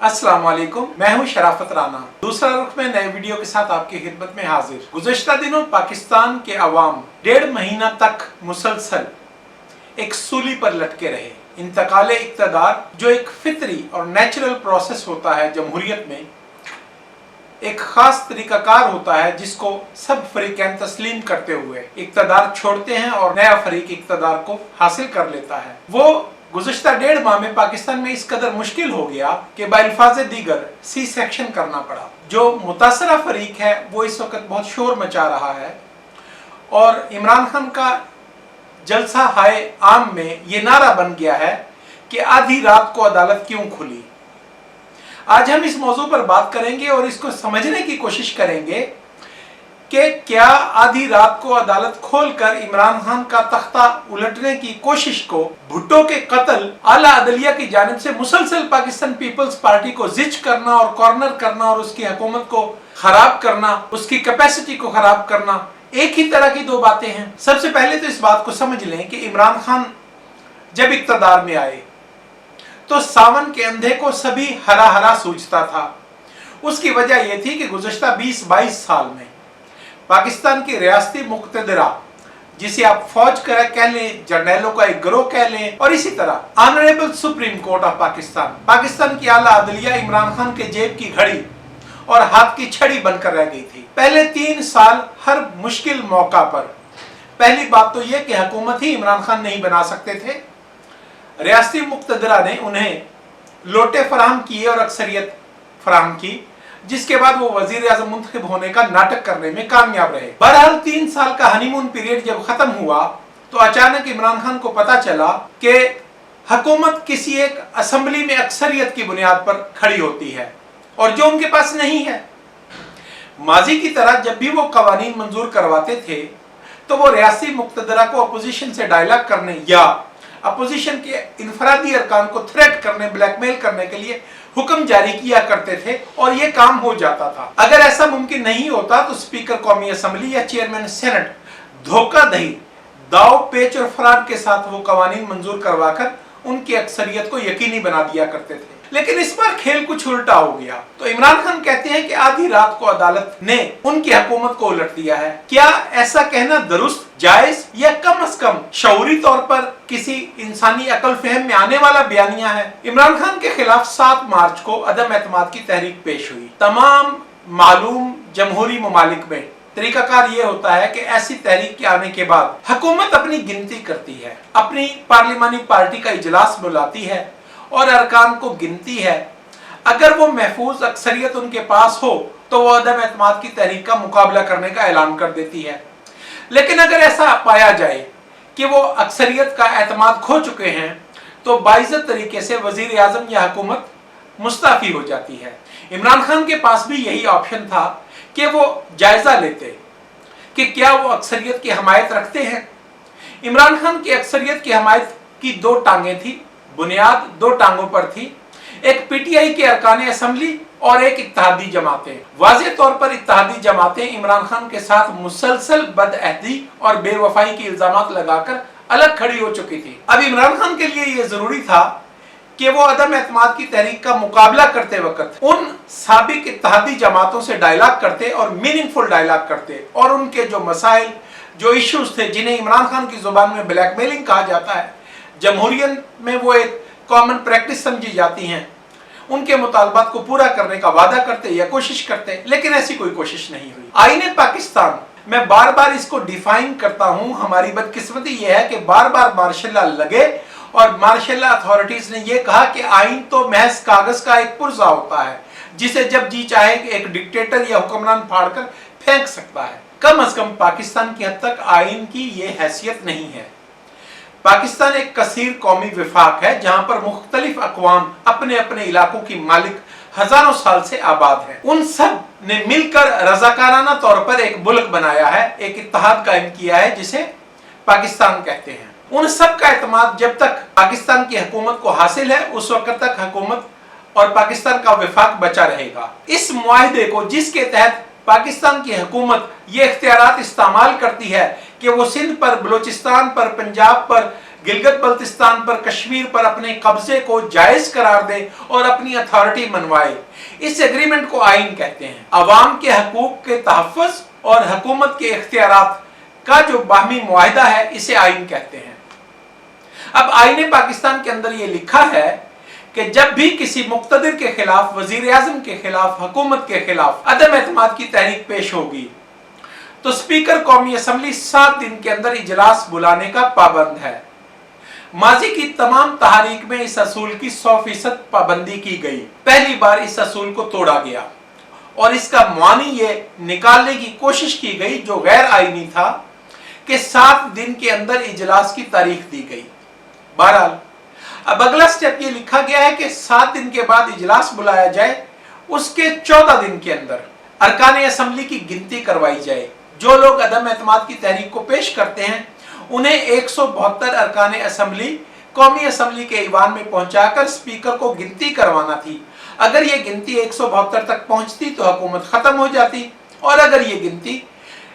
अस्सलाम वालेकुम, मैं हूं शराफत राना। दूसरा रुख में नए वीडियो के साथ आपकी खिदमत में हाजिर। गुज़श्ता दिनों पाकिस्तान के अवाम 1.5 महीना तक मुसलसल एक सूली पर लटके रहे। इंतकाल इक़्तिदार जो एक फितरी और नेचुरल प्रोसेस होता है जमहूरियत में, एक खास तरीकाकार होता है जिसको सब फरीकैन तस्लीम करते हुए इक़्तिदार छोड़ते हैं और नया फरीक इक़्तिदार को हासिल कर लेता है। वो गुज़श्ता 1.5 माह में पाकिस्तान में इस कदर मुश्किल हो गया कि बाइल्फाज़े दीगर सी सेक्शन करना पड़ा। जो मुतासरा फरीक है वो इस वक्त बहुत शोर मचा रहा है और इमरान खान का जलसा हाय आम में ये नारा बन गया है कि आधी रात को अदालत क्यों खुली। आज हम इस मौजू पर बात करेंगे और इसको समझने की कोशिश करेंगे कि क्या आधी रात को अदालत खोलकर इमरान खान का तख्ता उलटने की कोशिश को भुट्टो के कत्ल आला अदलिया की जानिब से मुसलसल पाकिस्तान पीपल्स पार्टी को जिच करना और कॉर्नर करना और उसकी हुकूमत को खराब करना, उसकी कैपेसिटी को खराब करना, एक ही तरह की दो बातें हैं। सबसे पहले तो इस बात को समझ लें कि इमरान खान जब इक़्तिदार में आए तो सावन के अंधे को सभी हरा हरा सूझता था। उसकी वजह यह थी कि गुज़श्ता 20-22 साल में पाकिस्तान की रियासती मुक़्तदरा, जिसे आप फौज कह लें, जर्नैलों का एक गिरोह कह लें, और इसी तरह honourable supreme court of Pakistan की आला अदलिया इमरान खान के जेब की घड़ी और हाथ की छड़ी बनकर रह गई थी। पहले 3 साल हर मुश्किल मौका पर पहली बात तो यह कि हुकूमत ही इमरान खान नहीं बना सकते थे। रियासती मुक़्तदरा ने उन्हें लोटे फराहम किए और अक्सरियत फराहम की, जिसके बाद वो वजीर आज़म मुंतखब होने का नाटक करने में कामयाब रहे। बहरहाल 3 साल का हनीमून पीरियड जब खत्म हुआ तो अचानक इमरान खान को पता चला कि हुकूमत किसी एक असेंबली में अक्सरियत की बुनियाद पर खड़ी होती है और जो उनके पास नहीं है। माजी की तरह जब भी वो कवानीन मंजूर करवाते थे तो वो रियासती मुक़्तदरा को अपोजिशन से डायलॉग करने या अपोजिशन के इनफरादी अरकान को थ्रेट करने, ब्लैकमेल करने के लिए हुक्म जारी किया करते थे और ये काम हो जाता था। अगर ऐसा मुमकिन नहीं होता तो स्पीकर कौमी असेंबली या चेयरमैन सेनेट धोखाधड़ी, दाव पेच और फराड के साथ वो कवानीन मंजूर करवाकर उनकी अक्सरियत को यकीनी बना दिया करते थे। लेकिन इस बार खेल कुछ उल्टा हो गया। तो इमरान खान कहते हैं कि आधी रात को अदालत ने उनकी हुकूमत को उलट दिया है। क्या ऐसा कहना दुरुस्त, जायज या कम से कम शऊरी तौर पर किसी इंसानी अकल फहम में आने वाला बयानिया है? इमरान खान के खिलाफ 7 मार्च को अदम एतमाद की तहरीक पेश हुई। तमाम मालूम जमहूरी ममालिक में तरीकाकार ये होता है कि ऐसी तहरीक के आने के बाद हुकूमत अपनी गिनती करती है, अपनी पार्लिमानी पार्टी का इजलास बुलाती है और अरकान को गिनती है। अगर वो महफूज अक्सरियत उनके पास हो तो वो अदम एतमाद की तहरीक का मुकाबला करने का ऐलान कर देती है। लेकिन अगर ऐसा पाया जाए कि वो अक्सरियत का एतमाद खो चुके हैं तो बाइज्जत तरीके से वजीर आज़म या हुकूमत मुस्ताफी हो जाती है। इमरान खान के पास भी यही ऑप्शन था कि वो जायजा लेते कि क्या वो अक्सरियत की हमायत रखते हैं। इमरान खान की अक्सरियत की हमायत की 2 टांगें थी, बुनियाद 2 टांगों पर थी, एक पीटीआई के अरकान असेंबली और एक इत्तेहादी जमातें। वाज़ेह तौर पर इत्तेहादी जमातें इमरान खान के साथ मुसलसल बदअहदी और बेवफाई के इल्जामात लगाकर अलग खड़ी हो चुकी थी। अब इमरान खान के लिए यह जरूरी था कि वो अदम एतमाद की तहरीक का मुकाबला करते वक्त उन साबिक इत्तेहादी जमातों से डायलॉग करते और मीनिंगफुल डायलॉग करते और उनके जो मसाइल, जो इश्यूज थे जिन्हें इमरान खान की जुबान में ब्लैकमेलिंग कहा जाता है, जमहूरियत में वो एक कॉमन प्रैक्टिस समझी जाती हैं, उनके मुतालबात को पूरा करने का वादा करते या कोशिश करते। लेकिन ऐसी कोई कोशिश नहीं हुई। आईने पाकिस्तान, मैं बार बार इसको डिफाइन करता हूं, हमारी बदकिस्मती यह है कि बार बार मार्शल लॉ लगे और मार्शल लॉ अथॉरिटीज ने यह कहा कि आइन तो महज कागज का एक पुर्जा होता है जिसे जब जी चाहे एक डिक्टेटर या हुक्मरान फाड़कर फेंक सकता है। कम से कम पाकिस्तान की हद तक आइन की ये हैसियत नहीं है। पाकिस्तान एक कसीर कौमी विफाक है जहां पर मुख्तलिफ अक़वाम अपने अपने इलाकों की मालिक हजारों साल से आबाद है। उन सब ने मिलकर रजाकाराना तौर पर एक मुल्क बनाया है, एक इत्तेहाद कायम किया है जिसे पाकिस्तान कहते हैं। उन सब का एतमाद जब तक पाकिस्तान की हुकूमत को हासिल है उस वक्त तक हुकूमत और पाकिस्तान का विफाक बचा रहेगा। इस मुआहदे को जिसके तहत पाकिस्तान की हुकूमत ये इख्तियारात इस्तेमाल करती है कि वो सिंध पर, बलोचिस्तान पर, पंजाब पर गिलगित बल्तिस्तान पर, कश्मीर पर अपने कब्जे को जायज करार दे और अपनी अथॉरिटी मनवाए। इस एग्रीमेंट को आइन कहते हैं। अवाम के हकूक के तहफ़्फ़ुज़ और हुकूमत के इख्तियारात का जो बाहमी मुआहिदा है, इसे आइन कहते हैं। अब आईन पाकिस्तान के अंदर ये लिखा है कि जब भी किसी मुक़्तदिर के खिलाफ, वज़ीर आज़म के खिलाफ, हुकूमत के खिलाफ अदम एतमाद की तहरीक पेश होगी तो स्पीकर कौमी असम्बली 7 दिन के अंदर इजलास बुलाने का पाबंद है। माजी की तमाम तहरीक में इस असूल की 100% पाबंदी की गई। पहली बार इस असूल को तोड़ा गया और इसका मानी ये निकालने की कोशिश की गई जो गैर आईनी था कि 7 दिन के अंदर इजलास की तारीख दी गई। बहरहाल अब अगला स्टेप ये लिखा गया है कि 7 दिन के बाद इजलास बुलाया जाए, उसके 14 दिन के अंदर अरकान असम्बली की गिनती करवाई जाए। जो लोग अदम एतमाद की तहरीक को पेश करते हैं उन्हें 172 अरकान असम्बली कौमी असम्बली के ईवान में पहुंचाकर स्पीकर को गिनती करवाना थी। अगर ये गिनती 172 तक पहुंचती तो हुकूमत खत्म हो जाती और अगर ये गिनती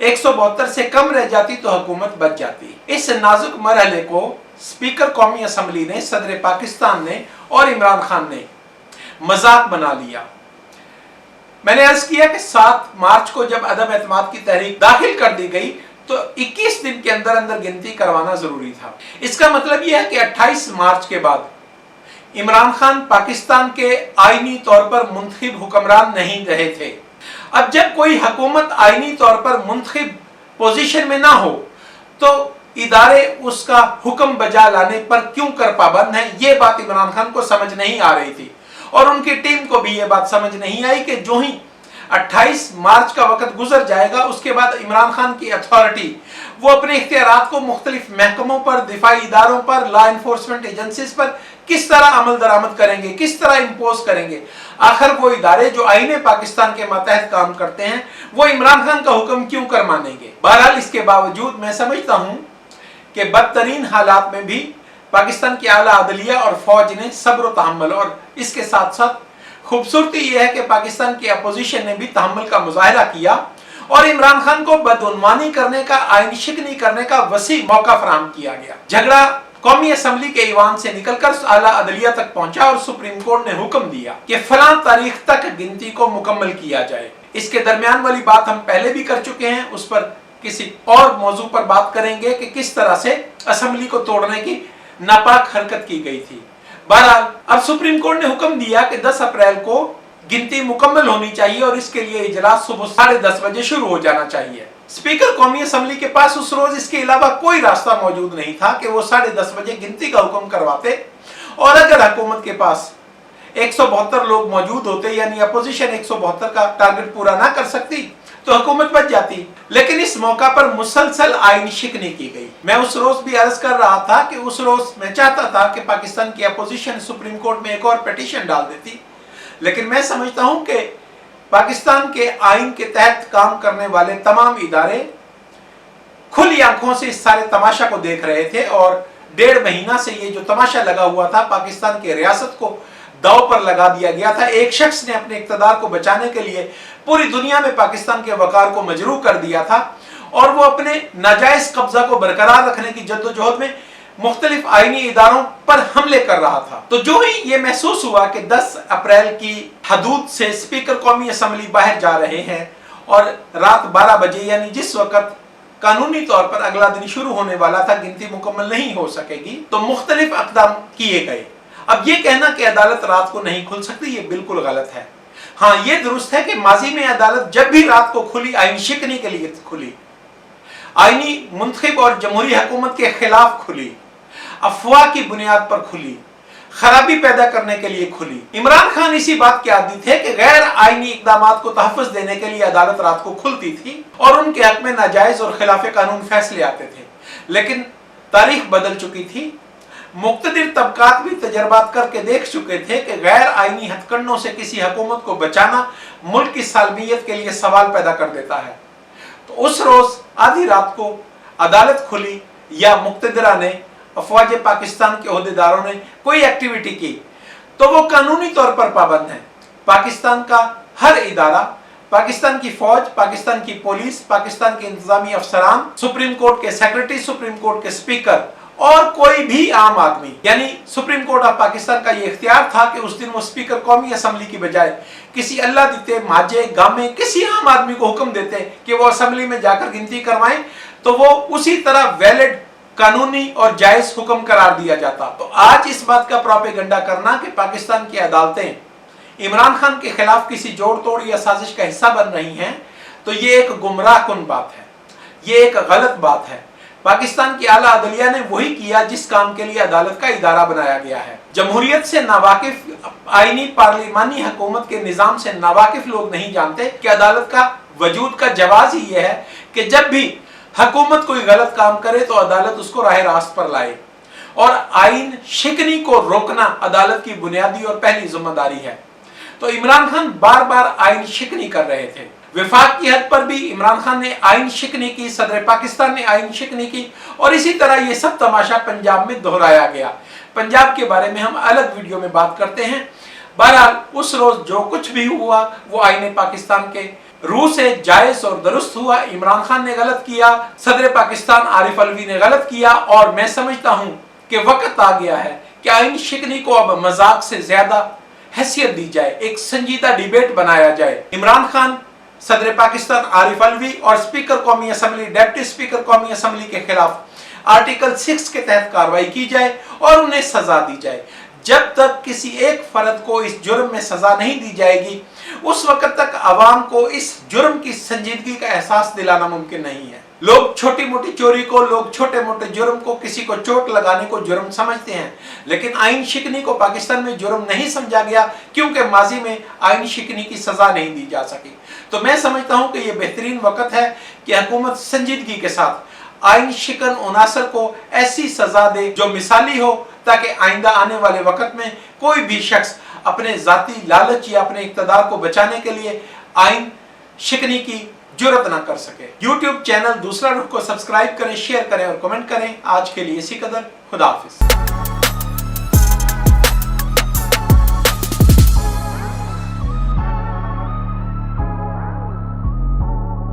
172 से कम रह जाती तो हुकूमत बच जाती। इस नाजुक मरहले को स्पीकर कौमी असम्बली ने, सदर पाकिस्तान ने और इमरान खान ने मजाक बना लिया। मैंने अर्ज किया कि 7 मार्च को जब अदम एतमाद की तहरीक दाखिल कर दी गई तो 21 दिन के अंदर अंदर गिनती करवाना जरूरी था। इसका मतलब यह है कि 28 मार्च के बाद इमरान खान पाकिस्तान के आईनी तौर पर मुंतखब हुक्मरान नहीं रहे थे। अब जब कोई हुकूमत आईनी तौर पर मुंतखब पोजीशन में ना हो तो इदारे उसका हुक्म बजा लाने पर क्यों कर पाबंद हैं, ये बात इमरान खान को समझ नहीं आ रही थी और उनकी टीम को भी ये बात समझ नहीं आई कि जो ही 28 मार्च का वक्त गुजर जाएगा उसके बाद इमरान खान की अथॉरिटी वो अपने इख्तियारात को मुख्तलिफ महकमों पर, दिफाई इदारों पर, लॉ एनफोर्समेंट एजेंसीज पर किस तरह अमल दरामद करेंगे, किस तरह इम्पोज करेंगे। आखिर वो इदारे जो आईने पाकिस्तान के मातहत काम करते हैं वो इमरान खान का हुक्म क्यों कर मानेंगे। बहरहाल इसके बावजूद मैं समझता हूं कि बदतरीन हालात में भी पाकिस्तान की आला अदलिया और फौज ने सब्र तहम्मुल और इसके साथ साथ खूबसूरती यह है कि पाकिस्तान की अपोजिशन ने भी तहम्मुल का मुजाहिरा किया और इमरान खान को बदउनवानी करने का, आईन शिकनी करने का वसी मौका फराहम किया गया। झगड़ा कौमी असम्बली के ईवान से निकलकर आला अदलिया तक पहुंचा और सुप्रीम कोर्ट ने हुक्म दिया कि फलां तारीख तक गिनती को मुकम्मल किया जाए। इसके दरमियान वाली बात हम पहले भी कर चुके हैं, उस पर किसी और मौजू पर बात करेंगे कि किस तरह से असम्बली को तोड़ने की नापाक हरकत की गई थी। बहरहाल अब सुप्रीम कोर्ट ने हुक्म दिया कि 10 अप्रैल को गिनती मुकम्मल होनी चाहिए और इसके लिए इजलास सुबह 10:30 बजे शुरू हो जाना चाहिए। स्पीकर कौमी असम्बली के पास उस रोज इसके अलावा कोई रास्ता मौजूद नहीं था कि वो 10:30 बजे गिनती का हुक्म करवाते और अगर हुकूमत के पास 172 लोग मौजूद होते यानी अपोजिशन 172 का टारगेट पूरा ना कर सकती तो हुकूमत बच जाती। लेकिन इस मौका पर मुसलसल आईन शिकनी की गई। मैं उस रोज भी अर्ज कर रहा था कि उस रोज मैं चाहता था कि पाकिस्तान की अपोजिशन सुप्रीम कोर्ट में एक और पिटीशन डाल देती, लेकिन मैं समझता हूं कि पाकिस्तान के आइन के तहत काम करने वाले तमाम इदारे खुली आंखों से इस सारे तमाशा को देख रहे थे और 1.5 महीना से ये जो तमाशा लगा हुआ था पाकिस्तान की रियासत को दाव पर लगा दिया गया था। एक शख्स ने अपने इक़्तिदार को बचाने के लिए पूरी दुनिया में पाकिस्तान के वकार को मजरूह कर दिया था और वो अपने नाजायज कब्जा को बरकरार रखने की जद्दोजहद में मुख्तलिफ आईनी इदारों पर हमले कर रहा था। तो जो ही ये महसूस हुआ कि 10 अप्रैल की हदूद से स्पीकर कौमी असम्बली बाहर जा रहे हैं और रात 12 बजे यानी जिस वक्त कानूनी तौर पर अगला दिन शुरू होने वाला था गिनती मुकम्मल नहीं हो सकेगी, तो मुख्तलिफ अक़दाम किए गए। अब ये कहना कि अदालत रात को नहीं खुल सकती ये बिल्कुल गलत है। हाँ, ये दुरुस्त है कि माजी में अदालत जब भी रात को खुली आईन शिकनी के लिए खुली, आईनी मुंतखब और जमहूरी हुकूमत के खिलाफ खुली, अफवाह की बुनियाद पर खुली, खराबी पैदा करने के लिए खुली। इमरान खान इसी बात के आदी थे कि गैर आईनी इक़दामात को तहफ़्फ़ुज़ देने के लिए अदालत रात को खुलती थी और उनके हक में नाजायज और खिलाफ कानून फैसले आते थे। लेकिन तारीख बदल चुकी थी। मुक़्तदिर तबकात भी तजर्बात करके देख चुके थे कि गैर आईनी हथकंडों से किसी हुकूमत को बचाना मुल्क की सालमियत के लिए सवाल पैदा कर देता है। तो उस रोज आधी रात को अदालत खुली या मुक़्तदिरा ने, अफवाज पाकिस्तान के ओहदेदारों ने कोई एक्टिविटी की तो वो कानूनी तौर पर पाबंद है। पाकिस्तान का हर इदारा, पाकिस्तान की फौज, पाकिस्तान की पुलिस, पाकिस्तान के इंतजामी अफसरान, सुप्रीम कोर्ट के सेक्रेटरी, सुप्रीम कोर्ट के स्पीकर और कोई भी आम आदमी, यानी सुप्रीम कोर्ट ऑफ पाकिस्तान का ये इख्तियार था कि उस दिन वो स्पीकर कौमी असम्बली की बजाय किसी अल्लाह देते माजे गामे किसी आम आदमी को हुक्म देते कि वो असम्बली में जाकर गिनती करवाएं, तो वो उसी तरह वैलिड, कानूनी और जायज हुक्म करार दिया जाता। तो आज इस बात का प्रोपेगेंडा करना कि पाकिस्तान की अदालतें इमरान खान के खिलाफ किसी जोड़ तोड़ या साजिश का हिस्सा बन रही हैं, तो ये एक गुमराह कुन बात है, ये एक गलत बात है। पाकिस्तान की आला अदलिया ने वही किया जिस काम के लिए अदालत का इदारा बनाया गया है। जमहूरियत से नावाकिफ, आईनी पार्लिमानी हुकूमत के निजाम से नावाकिफ लोग नहीं जानते कि अदालत का वजूद का जवाज ही यह है कि जब भी हुकूमत कोई गलत काम करे तो अदालत उसको राह रास्त पर लाए, और आइन शिकनी को रोकना अदालत की बुनियादी और पहली जिम्मेदारी है। तो इमरान खान बार बार आइन शिकनी कर रहे थे। विफाक की हद पर भी इमरान खान ने आइन शिकनी की, सदर पाकिस्तान ने आइन शिकनी की, और इसी तरह ये सब तमाशा पंजाब में दोहराया गया। पंजाब के बारे में हम अलग वीडियो में बात करते हैं। बहरहाल उस रोज जो कुछ भी हुआ वो आईने पाकिस्तान के रूह से जायज और दुरुस्त हुआ। इमरान खान ने गलत किया, सदर पाकिस्तान आरिफ अलवी ने गलत किया, और मैं समझता हूं कि वक्त आ गया है कि आइन शिकनी को अब मजाक से ज्यादा हैसियत दी जाए, एक संजीदा डिबेट बनाया जाए। इमरान खान, सदर पाकिस्तान आरिफ अलवी और स्पीकर कौमी असम्बली, डिप्टी स्पीकर कौमी असम्बली के खिलाफ आर्टिकल 6 के तहत कार्रवाई की जाए और उन्हें सजा दी जाए। जब तक किसी एक फर्द को इस जुर्म में सजा नहीं दी जाएगी, उस वक्त तक अवाम को इस जुर्म की संजीदगी का एहसास दिलाना मुमकिन नहीं है। लोग छोटी मोटी चोरी को, लोग छोटे मोटे जुर्म को, किसी को चोट लगाने को जुर्म समझते हैं, लेकिन आइन शिकनी को पाकिस्तान में जुर्म नहीं समझा गया क्योंकि माजी में आइन शिकनी की सजा नहीं दी जा सकी। तो मैं समझता हूं कि यह बेहतरीन वक्त है कि हुकूमत संजीदगी के साथ आइन शिकन उनासर को ऐसी सजा दे जो मिसाली हो, ताकि आइंदा आने वाले वक्त में कोई भी शख्स अपने जाती लालच या अपने इक़्तिदार को बचाने के लिए आइन शिकनी की जुर्रत ना कर सके। YouTube चैनल दूसरा रुख को सब्सक्राइब करें, शेयर करें और कमेंट करें। आज के लिए इसी कदर। खुदा हाफिज।